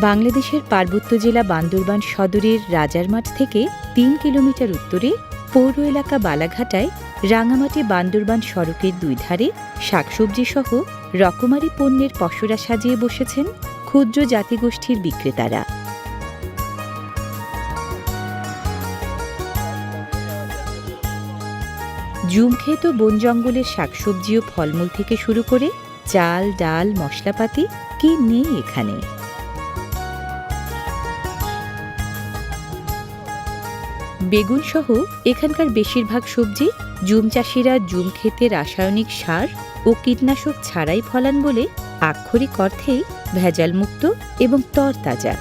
বাংলাদেশের পার্বত্য জেলা বান্দরবান সদরের রাজারমাঠ থেকে ৩ কিলোমিটার উত্তরে পৌর এলাকা বালাঘাটায় রাঙামাটি বান্দরবান সড়কের দুই ধারে শাকসবজি সহ রকমারি পণ্যের পসরা সাজিয়ে বসেছেন ক্ষুদ্র জাতিগোষ্ঠীর বিক্রেতারা। জুমক্ষেত বন জঙ্গলের শাকসবজি ও ফলমূল থেকে শুরু করে চাল ডাল মশলাপাতি কি নেই এখানে। বেগুন সহ এখানকার বেশিরভাগ সবজি জুম চাষিরা জুম ক্ষেতে রাসায়নিক সার ও কীটনাশক ছাড়াই ফলান বলে আক্ষরিক অর্থেই ভেজালমুক্ত এবং তরতাজা।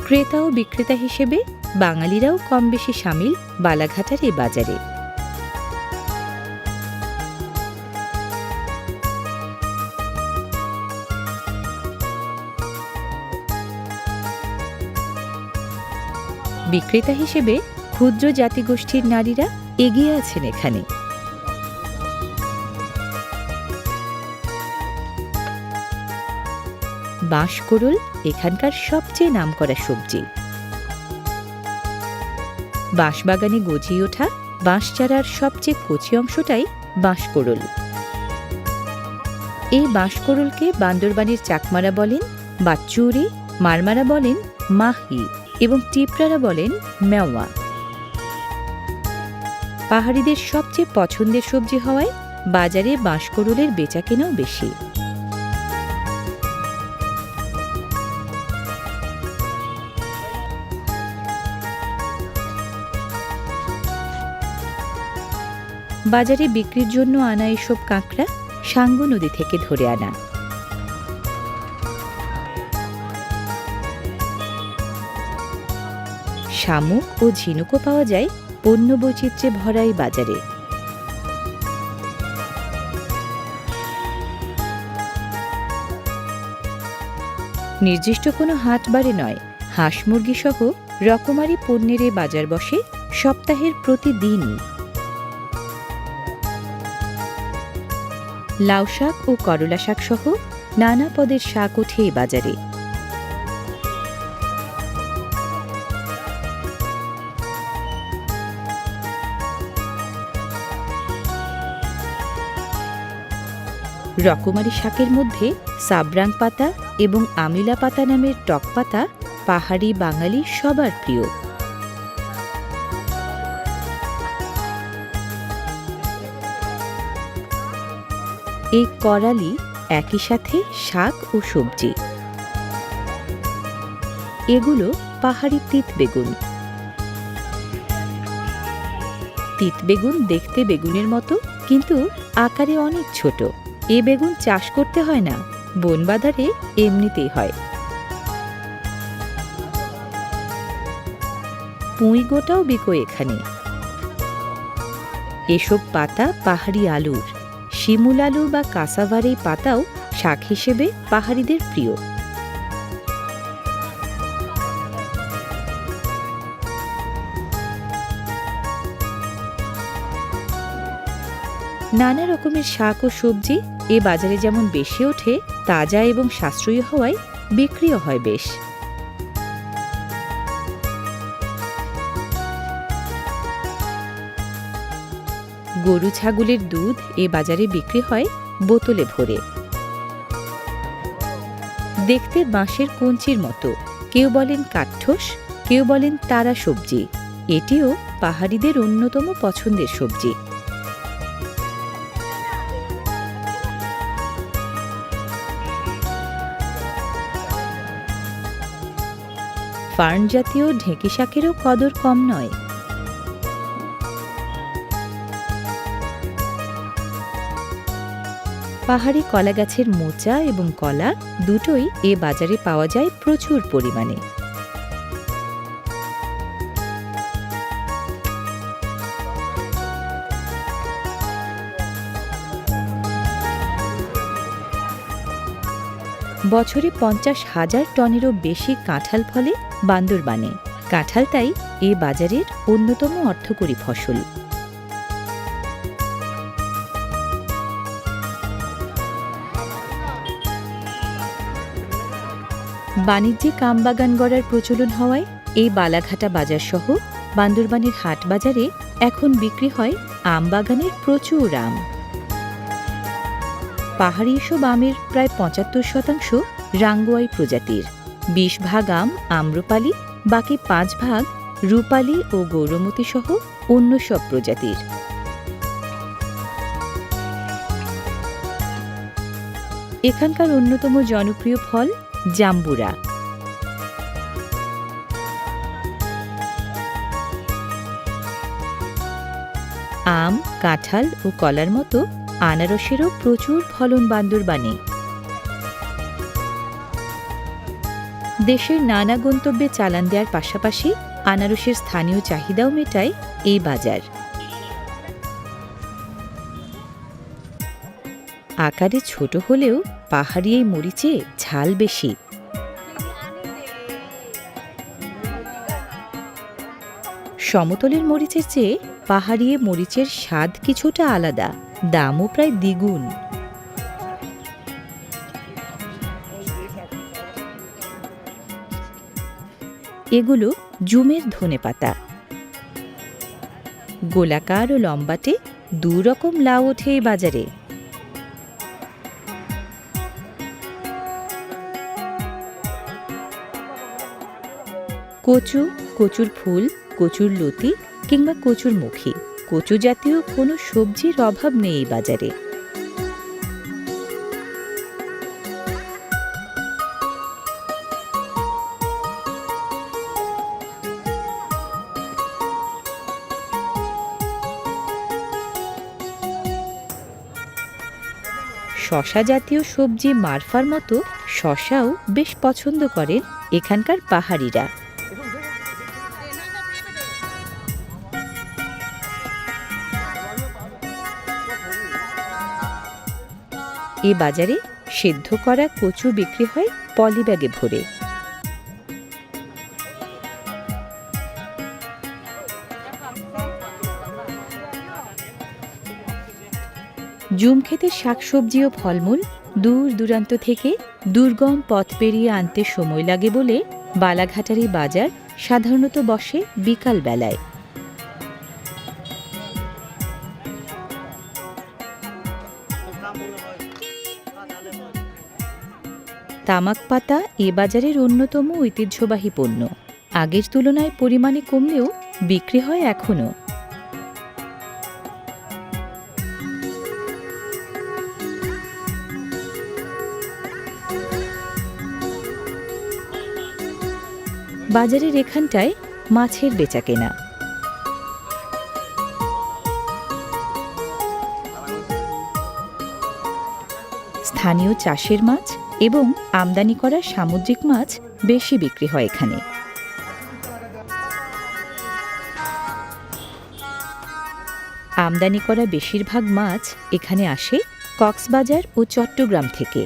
ক্রেতা ও বিক্রেতা হিসেবে বাঙালিরাও কম বেশি সামিল বালাঘাটার এ বাজারে। বিক্রেতা হিসেবে ক্ষুদ্র জাতিগোষ্ঠীর নারীরা এগিয়ে আছেন এখানে। বাঁশকোরল এখানকার সবচেয়ে নামকরা সবজি। বাঁশবাগানে গজিয়ে ওঠা বাঁশচারার সবচেয়ে কচি অংশটাই বাঁশকোরল। এই বাঁশকোরলকে বান্দরবানের চাকমারা বলেন বাচ্চুরি, মারমারা বলেন মাহি এবং টিপরারা বলেন মেওয়া। পাহাড়িদের সবচেয়ে পছন্দের সবজি হওয়ায় বাজারে বাঁশকোরলের বেচাকেনাও বেশি। বাজারে বিক্রির জন্য আনা এসব কাঁকড়া সাঙ্গু নদী থেকে ধরে আনা। শামুক ও ঝিনুকও পাওয়া যায় পণ্য বৈচিত্র্যে ভরা এই বাজারে। নির্দিষ্ট কোনো হাট বারে নয়, হাঁস মুরগি সহ রকমারি পণ্যের এ বাজার বসে সপ্তাহের প্রতিদিনই। লাউ শাক ও করলা শাক সহ নানা পদের শাক ওঠে এই বাজারে। রকমারি শাকের মধ্যে সাবরাং পাতা এবং আমিলা পাতা নামের টক পাতা পাহাড়ি বাঙালি সবার প্রিয়। এই করালি একই সাথে শাক ও সবজি। এগুলো পাহাড়ি তিত বেগুন। তিত বেগুন দেখতে বেগুনের মতো, কিন্তু আকারে অনেক ছোট। এ বেগুন চাষ করতে হয় না, বনবাদারে এমনিতেই হয়। পুঁই গোটাও বিকো এখানে। এসব পাতা পাহাড়ি আলুর। শিমুল আলু বা কাসাভার এই পাতাও শাক হিসেবে পাহাড়িদের প্রিয়। নানা রকমের শাক ও সবজি এ বাজারে যেমন বেশি ওঠে, তাজা এবং সাশ্রয়ী হওয়ায় বিক্রিও হয় বেশ। গরু ছাগলের দুধ এ বাজারে বিক্রি হয় বোতলে ভরে। দেখতে বাঁশের কঞ্চির মতো, কেউ বলেন কাঠঠোস, কেউ বলেন তারা সবজি। এটিও পাহাড়িদের অন্যতম পছন্দের সবজি। ফার্ন জাতীয় ঢেঁকি শাকেরও কদর কম নয়। পাহাড়ি কলা গাছের মোচা এবং কলা দুটোই এ বাজারে পাওয়া যায় প্রচুর পরিমাণে। বছরে 50,000 টনেরও বেশি কাঁঠাল ফলে বান্দরবানে। কাঁঠাল তাই এ বাজারের অন্যতম অর্থকরী ফসল। বাণিজ্যিক আম বাগান গড়ার প্রচলন হওয়ায় এই বালাঘাটা বাজার সহ বান্দরবানের হাট বাজারে এখন বিক্রি হয় আম বাগানের প্রচুর আম। পাহাড়ি এসব আমের প্রায় 75% রাঙ্গুয়াই প্রজাতির, 20 ভাগ আম আম্রপালি, বাকি 5 ভাগ রূপালী ও গৌরমতী সহ অন্য সব প্রজাতির। এখানকার অন্যতম জনপ্রিয় ফল জাম্বুরা। আম, কাঁঠাল ও কলার মতো আনারসেরও প্রচুর ফলন বান্দরবানে। দেশের নানা গন্তব্যে চালান দেওয়ার পাশাপাশি আনারসের স্থানীয় চাহিদাও মেটায় এই বাজার। আকারে ছোট হলেও পাহাড়ি এই মরিচে ঝাল বেশি। সমতলের মরিচের চেয়ে পাহাড়ি মরিচের স্বাদ কিছুটা আলাদা, দামও প্রায় দ্বিগুণ। এগুলো জুমের ধনেপাতা। গোলাকার ও লম্বাটে দুরকম লাউ ওঠে এই বাজারে। কচু, কচুর ফুল, কচুর লতি কিংবা কচুর মুখী, কচু জাতীয় কোনো সবজির অভাব নেই এই বাজারে। শশা জাতীয় সবজি মারফার মতো শশাও বেশ পছন্দ করেন এখানকার পাহাড়িরা। এ বাজারে সেদ্ধ করা কচু বিক্রি হয় পলিব্যাগে ভরে। জুম খেতে শাকসবজি ও ফলমূল দূর দূরান্ত থেকে দুর্গম পথ পেরিয়ে আনতে সময় লাগে বলে বালাঘাটার এই বাজার সাধারণত বসে বিকাল বেলায়। তামাক পাতা এ বাজারের অন্যতম ঐতিহ্যবাহী পণ্য। আগের তুলনায় পরিমাণে কমলেও বিক্রি হয় এখনও। বাজারের এখানটায় মাছের বেচাকেনা। স্থানীয় চাষের মাছ এবং আমদানি করা সামুদ্রিক মাছ বেশি বিক্রি হয় এখানে। আমদানি করা বেশিরভাগ মাছ এখানে আসে কক্সবাজার ও চট্টগ্রাম থেকে।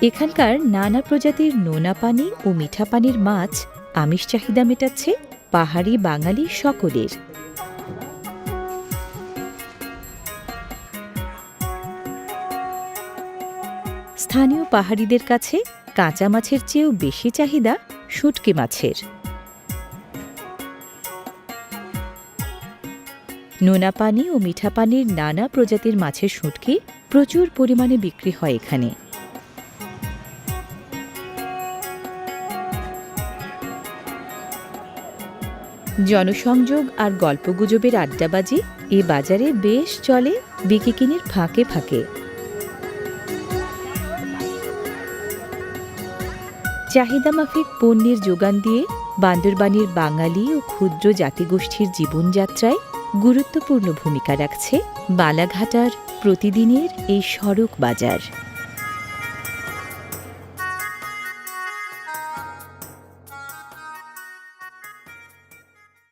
এখানকার নানা প্রজাতির নোনা পানি ও মিঠা পানির মাছ আমিষ চাহিদা মেটাচ্ছে পাহাড়ি বাঙালি সকলের। স্থানীয় পাহাড়িদের কাছে কাঁচা মাছের চেয়েও বেশি চাহিদা শুঁটকি মাছের। নোনা পানি ও মিঠা পানির নানা প্রজাতির মাছের শুঁটকি প্রচুর পরিমাণে বিক্রি হয় এখানে। জনসংযোগ আর গল্পগুজবের আড্ডাবাজি এ বাজারে বেশ চলে বিকিকিনির ফাঁকে ফাঁকে। চাহিদামাফিক পণ্যের যোগান দিয়ে বান্দরবানের বাঙালি ও ক্ষুদ্র জাতিগোষ্ঠীর জীবনযাত্রায় গুরুত্বপূর্ণ ভূমিকা রাখছে বালাঘাটার প্রতিদিনের এই সড়ক বাজার।